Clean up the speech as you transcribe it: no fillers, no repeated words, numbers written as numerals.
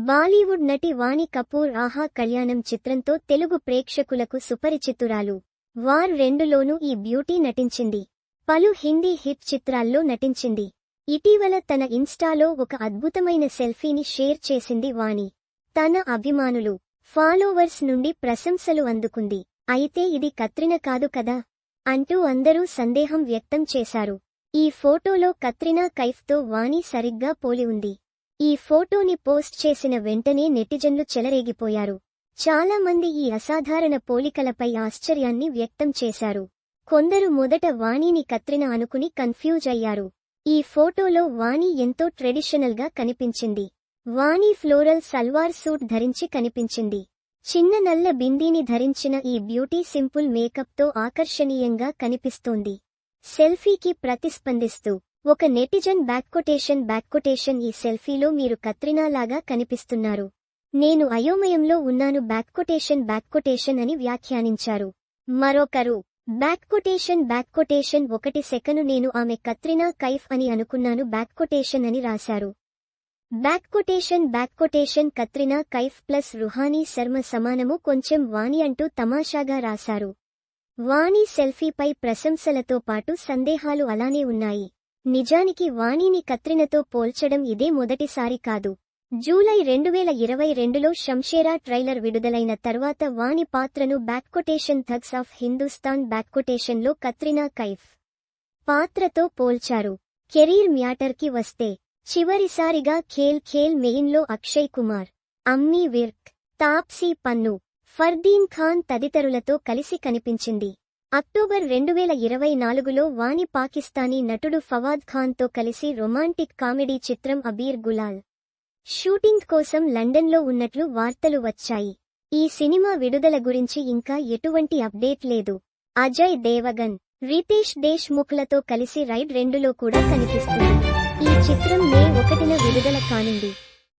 బాలీవుడ్ నటి వాణి కపూర్ ఆహా కళ్యాణం చిత్రంతో తెలుగు ప్రేక్షకులకు సుపరిచితురాలు. వార్ 2లోనూ ఈ బ్యూటీ నటించింది. పలు హిందీ హిట్ చిత్రాల్లో నటించింది. ఇటీవల తన ఇన్స్టాలో ఒక అద్భుతమైన సెల్ఫీని షేర్ చేసింది వాణి. తన అభిమానులు, ఫాలోవర్స్ నుండి ప్రశంసలు అందుకుంది. అయితే ఇది కత్రినా కాదు కదా అంటూ అందరూ సందేహం వ్యక్తం చేశారు. ఈ ఫోటోలో కత్రినా కైఫ్తో వాణి సరిగ్గా పోలి ఉంది. ఈ ఫోటోని పోస్ట్ చేసిన వెంటనే నెటిజన్లు చెలరేగిపోయారు. చాలా మంది ఈ అసాధారణ పోలికలపై ఆశ్చర్యాన్ని వ్యక్తం చేశారు. కొందరు మొదట వాణిని కత్రినా అనుకుని కన్ఫ్యూజ్ అయ్యారు. ఈ ఫోటోలో వాణి ఎంతో ట్రెడిషనల్గా కనిపించింది. వాణి ఫ్లోరల్ సల్వార్ సూట్ ధరించి కనిపించింది. చిన్న నల్ల బిందీని ధరించిన ఈ బ్యూటీ సింపుల్ మేకప్తో ఆకర్షణీయంగా కనిపిస్తోంది. సెల్ఫీకి ప్రతిస్పందిస్తూ ఒక నెటిజన్ బ్యాక్కొటేషన్ ఈ సెల్ఫీలో మీరు కత్రినా లాగా కనిపిస్తున్నారు. నేను అయోమయంలో ఉన్నాను బ్యాక్కొటేషన్ అని వ్యాఖ్యానించారు. మరొకరు బ్యాక్కొటేషన్ 1 సెకను నేను ఆమె కత్రినా కైఫ్ అని అనుకున్నాను బ్యాక్కొటేషన్ అని రాశారు. బ్యాక్కొటేషన్ కత్రినా కైఫ్ ప్లస్ రుహానీ శర్మ సమానము కొంచెం వాణి అంటూ తమాషాగా రాశారు. వాణి సెల్ఫీపై ప్రశంసలతో పాటు సందేహాలు అలానే ఉన్నాయి. నిజానికి వాణిని కత్రినాతో పోల్చడం ఇదే మొదటిసారి కాదు. జూలై 2022లో షంషేరా ట్రైలర్ విడుదలైన తర్వాత వాణి పాత్రను బ్యాక్కొటేషన్ థగ్స్ ఆఫ్ హిందూస్థాన్ బ్యాక్కొటేషన్లో కత్రినా కైఫ్ పాత్రతో పోల్చారు. కెరీర్ మ్యాటర్కి వస్తే చివరిసారిగా ఖేల్ మెయిన్లో అక్షయ్ కుమార్, అమ్మీ విర్క్, తాప్సీ పన్ను, ఫర్దీన్ ఖాన్ తదితరులతో కలిసి కనిపించింది. అక్టోబర్ 2024లో వాణి పాకిస్తానీ నటుడు ఫవాద్ ఖాన్తో కలిసి రొమాంటిక్ కామెడీ చిత్రం అబీర్ గులాల్ షూటింగ్ కోసం లండన్లో ఉన్నట్లు వార్తలు వచ్చాయి. ఈ సినిమా విడుదల గురించి ఇంకా ఎటువంటి అప్డేట్ లేదు. అజయ్ దేవగన్, రితేష్ దేశ్ముఖ్లతో కలిసి రైడ్ 2లో కూడా కనిపిస్తుంది. ఈ చిత్రం మే 1న విడుదల కానుంది.